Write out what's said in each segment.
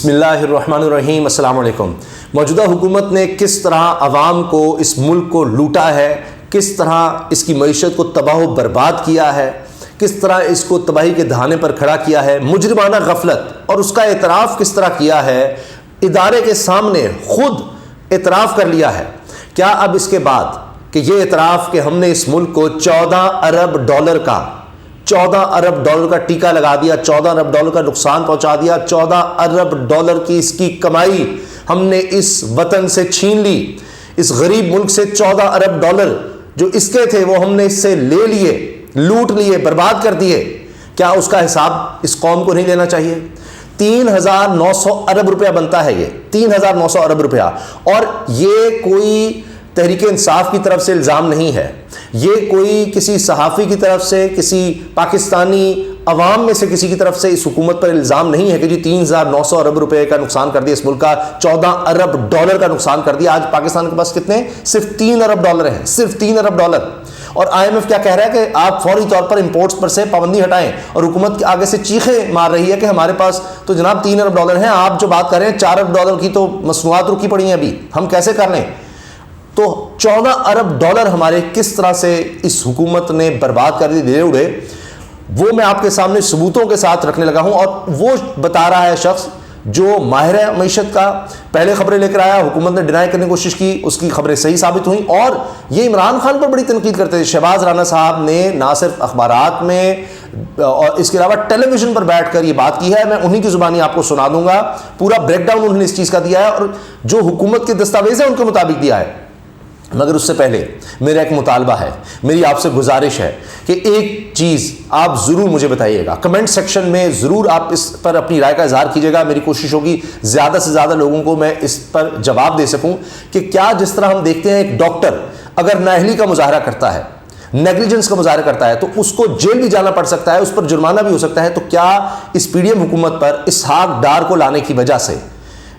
بسم اللہ الرحمن الرحیم۔ السلام علیکم۔ موجودہ حکومت نے کس طرح عوام کو، اس ملک کو لوٹا ہے، کس طرح اس کی معیشت کو تباہ و برباد کیا ہے، کس طرح اس کو تباہی کے دہانے پر کھڑا کیا ہے، مجرمانہ غفلت اور اس کا اعتراف کس طرح کیا ہے، ادارے کے سامنے خود اعتراف کر لیا ہے۔ کیا اب اس کے بعد کہ یہ اعتراف کہ ہم نے اس ملک کو 14 ارب ڈالر کا ٹیکہ لگا دیا، 14 ارب ڈالر کا نقصان پہنچا دیا، 14 ارب ڈالر کی اس کی کمائی ہم نے اس وطن سے چھین لی، اس غریب ملک سے 14 ارب ڈالر جو اس کے تھے وہ ہم نے اس سے لے لیے، لوٹ لیے، برباد کر دیے، کیا اس کا حساب اس قوم کو نہیں لینا چاہیے؟ 3900 ارب روپیہ بنتا ہے، یہ 3900 ارب روپیہ، اور یہ کوئی تحریک انصاف کی طرف سے الزام نہیں ہے، یہ کوئی کسی صحافی کی طرف سے، کسی پاکستانی عوام میں سے کسی کی طرف سے اس حکومت پر الزام نہیں ہے کہ جی 3900 ارب روپے کا نقصان کر دیا، اس ملک کا 14 ارب ڈالر کا نقصان کر دیا۔ آج پاکستان کے پاس کتنے؟ صرف 3 ارب ڈالر ہیں، صرف 3 ارب ڈالر۔ اور IMF کیا کہہ رہا ہے کہ آپ فوری طور پر امپورٹس پر سے پابندی ہٹائیں، اور حکومت آگے سے چیخیں مار رہی ہے کہ ہمارے پاس تو جناب 3 ارب ڈالر ہیں، آپ جو بات کر رہے ہیں 4 ارب ڈالر کی تو مصنوعات رکی پڑی ہیں، ابھی ہم کیسے کر لیں؟ تو 14 ارب ڈالر ہمارے کس طرح سے اس حکومت نے برباد کر دیے اڑے، وہ میں آپ کے سامنے ثبوتوں کے ساتھ رکھنے لگا ہوں۔ اور وہ بتا رہا ہے شخص جو ماہر ہے معیشت کا، پہلے خبریں لے کر آیا، حکومت نے ڈینائی کرنے کی کوشش کی، اس کی خبریں صحیح ثابت ہوئیں، اور یہ عمران خان پر بڑی تنقید کرتے تھے۔ شہباز رانا صاحب نے نہ صرف اخبارات میں اور اس کے علاوہ ٹیلی ویژن پر بیٹھ کر یہ بات کی ہے، میں انہی کی زبانی آپ کو سنا دوں گا، پورا بریک ڈاؤن انہوں نے اس چیز کا دیا ہے، اور جو حکومت کے دستاویز ہیں ان کے مطابق دیا ہے۔ مگر اس سے پہلے میرا ایک مطالبہ ہے، میری آپ سے گزارش ہے کہ ایک چیز آپ ضرور مجھے بتائیے گا، کمنٹ سیکشن میں ضرور آپ اس پر اپنی رائے کا اظہار کیجیے گا۔ میری کوشش ہوگی زیادہ سے زیادہ لوگوں کو میں اس پر جواب دے سکوں کہ کیا جس طرح ہم دیکھتے ہیں ایک ڈاکٹر اگر نااہلی کا مظاہرہ کرتا ہے، نیگلیجنس کا مظاہرہ کرتا ہے، تو اس کو جیل بھی جانا پڑ سکتا ہے، اس پر جرمانہ بھی ہو سکتا ہے، تو کیا اس PDM حکومت پر اسحاق ڈار کو لانے کی وجہ سے،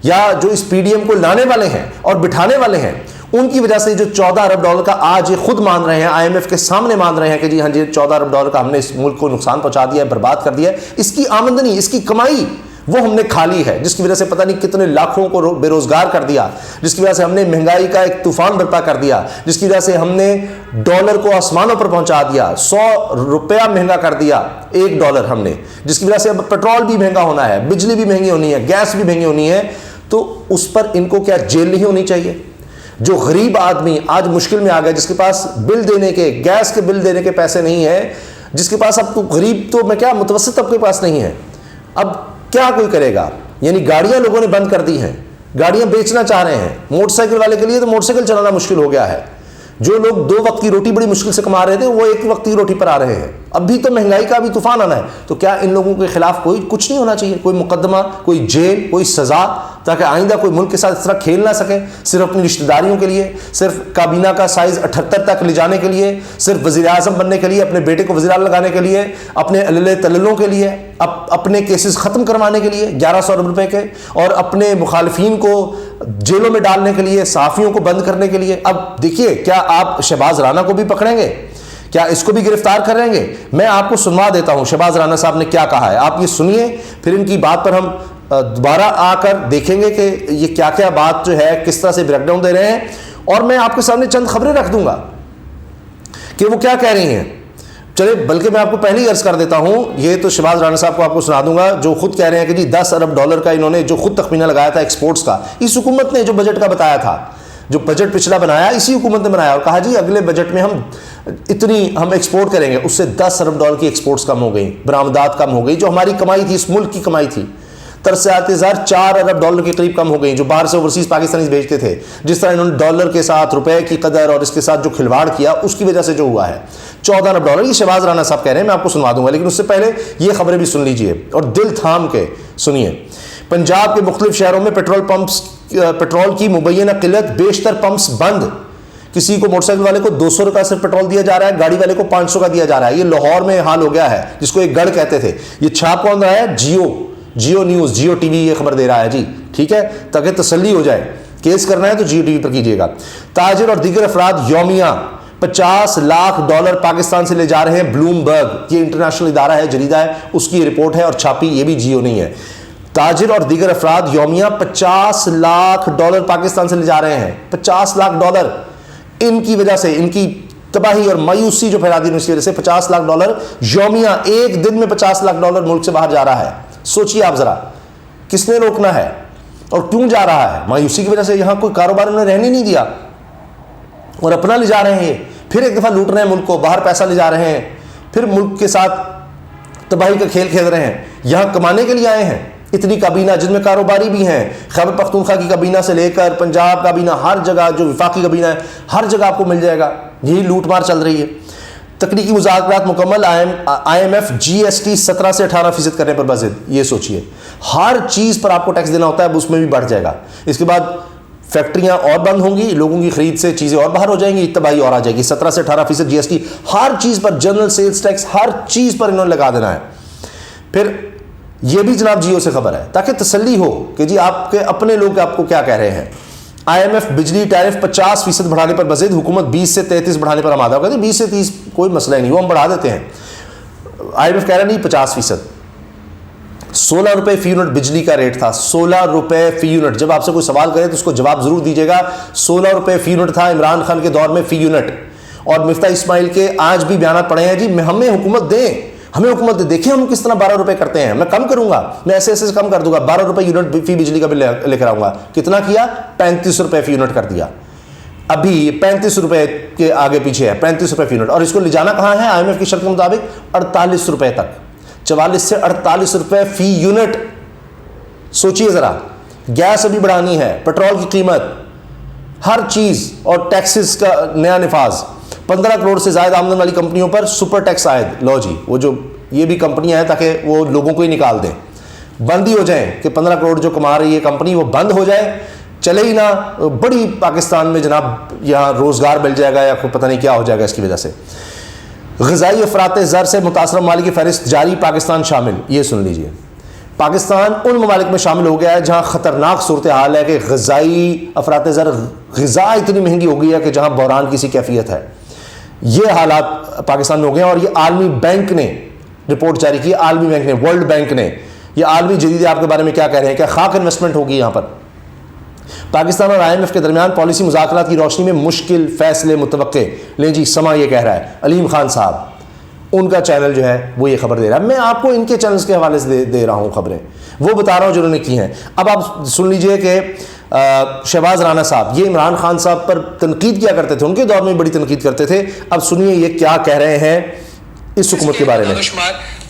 یا جو اس PDM کو لانے والے ہیں اور بٹھانے والے ہیں ان کی وجہ سے جو 14 ارب ڈالر کا آج یہ خود مان رہے ہیں، IMF کے سامنے مان رہے ہیں کہ جی ہاں جی 14 ارب ڈالر کا ہم نے اس ملک کو نقصان پہنچا دیا ہے، برباد کر دیا ہے، اس کی آمدنی، اس کی کمائی وہ ہم نے کھا لی ہے، جس کی وجہ سے پتہ نہیں کتنے لاکھوں کو بے روزگار کر دیا، جس کی وجہ سے ہم نے مہنگائی کا ایک طوفان برپا کر دیا، جس کی وجہ سے ہم نے ڈالر کو آسمانوں پر پہنچا دیا، 100 روپیہ مہنگا کر دیا ایک ڈالر ہم نے، جس کی وجہ سے اب پیٹرول بھی مہنگا ہونا ہے، بجلی بھی مہنگی ہونی ہے، گیس بھی مہنگی ہونی ہے۔ تو اس پر ان کو کیا جیل نہیں ہونی چاہیے؟ جو غریب آدمی آج مشکل میں آ گیا، جس کے پاس بل دینے کے، گیس کے بل دینے کے پیسے نہیں ہیں، جس کے پاس اب تو غریب تو میں کیا متوسط طبقے کے پاس نہیں ہے، اب کیا کوئی کرے گا؟ یعنی گاڑیاں لوگوں نے بند کر دی ہیں، گاڑیاں بیچنا چاہ رہے ہیں، موٹر سائیکل والے کے لیے تو موٹر سائیکل چلانا مشکل ہو گیا ہے، جو لوگ 2 وقت کی روٹی بڑی مشکل سے کما رہے تھے وہ 1 وقت کی روٹی پر آ رہے ہیں، اب بھی تو مہنگائی کا بھی طوفان آنا ہے۔ تو کیا ان لوگوں کے خلاف کوئی کچھ نہیں ہونا چاہیے، کوئی مقدمہ، کوئی جیل، کوئی سزا، تاکہ آئندہ کوئی ملک کے ساتھ اس طرح کھیل نہ سکے، صرف اپنی رشتہ داریوں کے لیے، صرف کابینہ کا سائز 78 تک لے جانے کے لیے، صرف وزیر اعظم بننے کے لیے، اپنے بیٹے کو وزیر اعظم لگانے کے لیے، اپنے اللہ تللوں کے لیے، اپنے کیسز ختم کروانے کے لیے 1100 ارب روپے کے، اور اپنے مخالفین کو جیلوں میں ڈالنے کے لیے، صحافیوں کو بند کرنے کے لیے۔ اب دیکھیے کیا آپ شہباز رانا کو بھی پکڑیں گے؟ کیا اس کو بھی گرفتار کریں گے؟ میں آپ کو سنوا دیتا ہوں شہباز رانا صاحب نے کیا کہا ہے، آپ یہ سنیے، پھر ان کی بات پر ہم دوبارہ آ کر دیکھیں گے کہ یہ کیا کیا بات جو ہے کس طرح سے بریک ڈاؤن دے رہے ہیں، اور میں آپ کے سامنے چند خبریں رکھ دوں گا کہ وہ کیا کہہ رہی ہیں۔ چلے بلکہ میں آپ کو پہلے ہی عرض کر دیتا ہوں، یہ تو شہباز رانا صاحب کو آپ کو سنا دوں گا، جو خود کہہ رہے ہیں کہ جی 10 ارب ڈالر کا انہوں نے جو خود تخمینہ لگایا تھا ایکسپورٹس کا، اس حکومت نے جو بجٹ کا بتایا تھا، جو بجٹ پچھلا بنایا اسی حکومت نے بنایا، اور کہا جی اگلے بجٹ میں ہم ایکسپورٹ کریں گے، اس سے 10 ارب ڈالر کی ایکسپورٹس کم ہو گئی، برآمدات کم ہو گئی، جو ہماری کمائی تھی، اس ملک کی کمائی تھی، ترسیات 4 ارب ڈالر کے قریب کم ہو گئی، جو باہر سے اوورسیز پاکستانی بھیجتے تھے۔ جس طرح انہوں نے ڈالر کے ساتھ روپے کی قدر اور اس کے ساتھ جو کھلواڑ کیا، اس کی وجہ سے جو ہوا ہے 14 ارب ڈالر، یہ شہباز رانا صاحب کہہ رہے ہیں، میں آپ کو سنوا دوں گا، لیکن اس سے پہلے یہ خبریں بھی سن لیجئے اور دل تھام کے سنیے۔ پنجاب کے مختلف شہروں میں پیٹرول کی مبینہ قلت، بیشتر پمپس بند، کسی کو موٹر سائیکل والے کو 200 روپے صرف پیٹرول دیا جا رہا ہے، گاڑی والے کو 500 کا دیا جا رہا ہے۔ یہ لاہور میں حال ہو گیا ہے، جس کو ایک گڑھ کہتے تھے۔ یہ چھاپ کون رہا ہے؟ Geo news, Geo TV یہ خبر دے رہا ہے جی، ٹھیک ہے، تاکہ تسلی ہو جائے، کیس کرنا ہے تو جیو ٹی وی پر کیجیے گا۔ تاجر اور دیگر افراد یومیہ 50 لاکھ ڈالر پاکستان سے لے جا رہے ہیں، بلوم برگ یہ انٹرنیشنل ادارہ ہے، جریدہ ہے، اس کی رپورٹ ہے اور چھاپی، یہ بھی جیو نہیں ہے۔ تاجر اور دیگر افراد یومیہ $50 لاکھ پاکستان سے لے جا رہے ہیں. $50 لاکھ ان کی وجہ سے, ان کی تباہی اور مایوسی جو پھیلا دی اس کی وجہ سے $50 لاکھ یومیہ, ایک دن میں $50 لاکھ ملک سے باہر جا رہا ہے. سوچئے آپ ذرا, کس نے روکنا ہے اور کیوں جا رہا ہے؟ مایوسی کی وجہ سے. یہاں کوئی کاروبار انہوں نے رہنے نہیں دیا اور اپنا لے جا رہے ہیں. پھر ایک دفعہ لوٹ رہے ہیں ملک کو, باہر پیسہ لے جا رہے ہیں, پھر ملک کے ساتھ تباہی کا کھیل کھیل رہے ہیں. یہاں کمانے کے لیے آئے ہیں. اتنی کابینہ جن میں کاروباری بھی ہیں, خیبر پختونخوا کی کابینہ سے لے کر پنجاب کابینہ, ہر جگہ جو وفاقی کابینہ ہے ہر جگہ آپ کو مل جائے گا. یہی لوٹ مار چل رہی ہے. تکنیکی مذاکرات مکمل, IMF GST 17 سے 18% کرنے پر بضد. یہ سوچئے ہر چیز پر آپ کو ٹیکس دینا ہوتا ہے, اب اس میں بھی بڑھ جائے گا. اس کے بعد فیکٹریاں اور بند ہوں گی, لوگوں کی خرید سے چیزیں اور باہر ہو جائیں گی, تباہی اور آ جائے گی. 17 سے 18% جی ایس ٹی ہر چیز پر, جنرل سیلز ٹیکس ہر چیز پر انہوں نے لگا دینا ہے. پھر یہ بھی جناب جیو سے خبر ہے تاکہ تسلی ہو کہ جی آپ کے اپنے لوگ آپ کو کیا کہہ رہے ہیں. آئی ایم ایف بجلی ٹیرف 50% بڑھانے پر مزید, حکومت 20 سے 33 بڑھانے پر آمادہ. کہتے ہیں 20 سے 30 کوئی مسئلہ نہیں, وہ ہم بڑھا دیتے ہیں. آئی ایم ایف کہہ رہا نہیں 50%. 16 روپے فی یونٹ بجلی کا ریٹ تھا, 16 روپے فی یونٹ. جب آپ سے کوئی سوال کرے تو اس کو جواب ضرور دیجیے گا. 16 روپے فی یونٹ تھا عمران خان کے دور میں فی یونٹ. اور مفتاح اسماعیل کے آج بھی بیانات پڑے ہیں, جی ہمیں حکومت دیں, ہمیں حکومت دے, دیکھیں ہم کس طرح 12 روپے کرتے ہیں. میں کم کروں گا, میں ایسے ایسے کم کر دوں گا. 12 روپے یونٹ فی بجلی کا بل لے کر آؤں گا. کتنا کیا؟ 35 روپے فی یونٹ کر دیا. ابھی 35 روپے کے آگے پیچھے ہے, 35 روپے فی یونٹ. اور اس کو لے جانا کہاں ہے؟ آئی ایم ایف کی شرط کے مطابق 48 روپے تک, 44 سے 48 روپے فی یونٹ. سوچئے ذرا, گیس ابھی بڑھانی ہے, پیٹرول کی قیمت, ہر چیز, اور ٹیکسز کا نیا نفاذ. 15 کروڑ سے زائد آمدن والی کمپنیوں پر سپر ٹیکس عائد. لو جی, وہ جو یہ بھی کمپنیاں ہیں تاکہ وہ لوگوں کو ہی نکال دیں, بند ہی ہو جائیں کہ 15 کروڑ جو کما رہی ہے کمپنی وہ بند ہو جائے, چلے ہی نہ. بڑی پاکستان میں جناب یہاں روزگار مل جائے گا یا پتہ نہیں کیا ہو جائے گا اس کی وجہ سے. غذائی افراط زر سے متاثرہ ممالک کی فہرست جاری, پاکستان شامل. یہ سن لیجئے, پاکستان ان ممالک میں شامل ہو گیا ہے جہاں خطرناک صورتحال ہے کہ غذائی افراط زر, غذا اتنی مہنگی ہو گئی ہے کہ جہاں بحران کی سی کیفیت ہے. یہ حالات پاکستان میں ہو گئے ہیں. اور یہ عالمی بینک نے رپورٹ جاری کی, عالمی بینک نے, ورلڈ بینک نے. یہ عالمی جدید آپ کے بارے میں کیا کہہ رہے ہیں, کیا خاک انویسٹمنٹ ہوگی یہاں پر. پاکستان اور آئی ایم ایف کے درمیان پالیسی مذاکرات کی روشنی میں مشکل فیصلے متوقع. لیں جی, سما یہ کہہ رہا ہے, علیم خان صاحب, ان کا چینل جو ہے وہ یہ خبر دے رہا ہے. میں آپ کو ان کے چینلز کے حوالے سے دے رہا ہوں خبریں, وہ بتا رہا ہوں جو انہوں نے کی ہیں. اب آپ سن لیجئے کہ شہباز رانا صاحب یہ عمران خان صاحب پر تنقید کیا کرتے تھے, ان کے دور میں بڑی تنقید کرتے تھے. اب سنیے یہ کیا کہہ رہے ہیں اس حکومت کے بارے میں.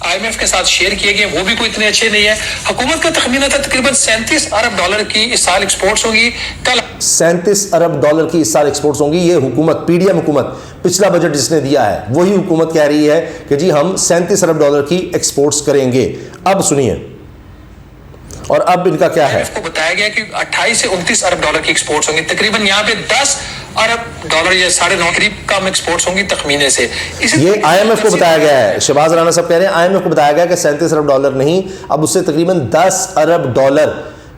آئی ایم ایف کے ساتھ شیئر کیے گئے وہ بھی کوئی اتنے اچھے نہیں ہے. حکومت کا تخمینہ تھا تقریباً $37 ارب کی اس سال ایکسپورٹس ہوں گی. کل $37 ارب کی اس سال ایکسپورٹس ہوں گی. یہ حکومت, پی ڈی ایم حکومت, پچھلا بجٹ جس نے دیا ہے وہی حکومت کہہ رہی ہے کہ جی ہم $37 ارب کی ایکسپورٹس کریں گے. اب سنیے, اور اب ان کا کیا ہے. کو بتایا گیا کہ 28 سے 29 ارب ڈالر کی ایکسپورٹس ہوں گی. تقریباً یہاں پہ $10 ارب یا 9.5 قریب کم ایکسپورٹس ہوں گی تخمینے سے. یہ آئی ایم ایف کو بتایا گیا ہے. شہباز رانا صاحب کہہ رہے ہیں آئی ایم ایف کو بتایا گیا کہ $37 ارب نہیں, اب اس سے تقریباً $10 ارب,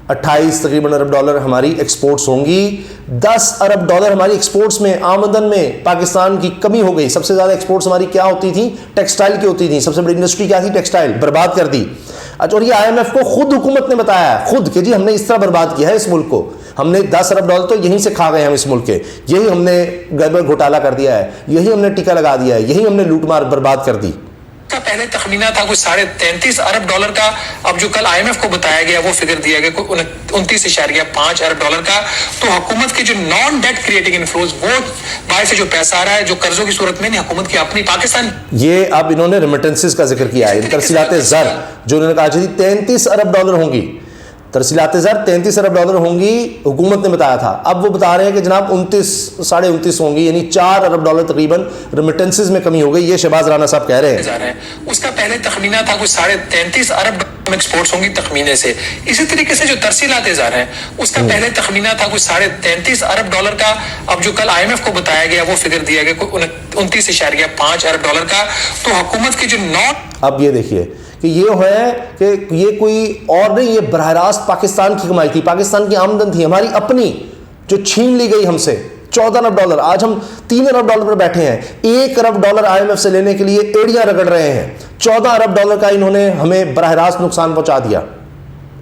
28 تقریباً ارب ڈالر ہماری ایکسپورٹس ہوں گی. $10 ارب ہماری ایکسپورٹس میں, آمدن میں پاکستان کی کمی ہو گئی. سب سے زیادہ ایکسپورٹس ہماری کیا ہوتی تھی؟ ٹیکسٹائل کی ہوتی تھی. سب سے بڑی انڈسٹری کیا تھی؟ ٹیکسٹائل. برباد کر دی. اچھا, اور یہ آئی ایم ایف کو خود حکومت نے بتایا ہے, خود, کہ جی ہم نے اس طرح برباد کیا ہے اس ملک کو, ہم نے $10 ارب تو یہیں سے کھا گئے ہم اس ملک کے, یہی ہم نے گڑبڑ گھوٹالا کر دیا ہے, یہی ہم نے ٹیکا لگا دیا ہے, یہی ہم نے لوٹ مار برباد کر دی. کا پہلے تخمینہ تھا کوئی $33 ارب کا. اب جو کل آئی ایم ایف کو بتایا گیا وہ فگر دیا گیا کوئی 29.5 ارب ڈالر کا. تو حکومت کے جو نان ڈیٹ کریٹنگ انفلوز, وہ باہر سے جو پیسہ آ رہا ہے جو قرضوں کی صورت میں نہیں, حکومت کی اپنی پاکستان. یہ اب انہوں نے ریمیٹنسز کا ذکر کیا ہے, ترسیلات زر جو انہوں نے کہا تھی $33 ارب ہوں گی. ترسیلات زر $33 ارب ہوں گی, حکومت نے بتایا تھا. اب وہ بتا رہے ہیں کہ جناب 29 ہوں گی, یعنی $4 ارب تقریباً ریمیٹنسز میں کمی ہو گئی. یہ شہباز رانا صاحب کہہ رہے ہیں. اس کا پہلے تخمینہ تھا کوئی 33.5 ارب ایکسپورٹس ہوں گی تخمینے سے. اسی طریقے سے جو ترسیلات زر ہیں اس کا پہلے تخمینہ تھا کوئی 33.5 ارب کا. اب جو کل آئی ایم ایف کو بتایا گیا وہ فگر دیا گیا کوئی 29.5 ارب ڈالر کا. تو حکومت کی جو اب یہ دیکھیے کہ یہ ہے کہ یہ کوئی اور نہیں, یہ براہ راست پاکستان کی کمائی تھی, پاکستان کی آمدن تھی ہماری اپنی, جو چھین لی گئی ہم سے. 14 ارب, آج ہم 3 ارب ڈالر پر بیٹھے ہیں. 1 ارب آئی ایم ایف سے لینے کے لیے ایڑیاں رگڑ رہے ہیں. 14 ارب کا انہوں نے ہمیں براہ راست نقصان پہنچا دیا.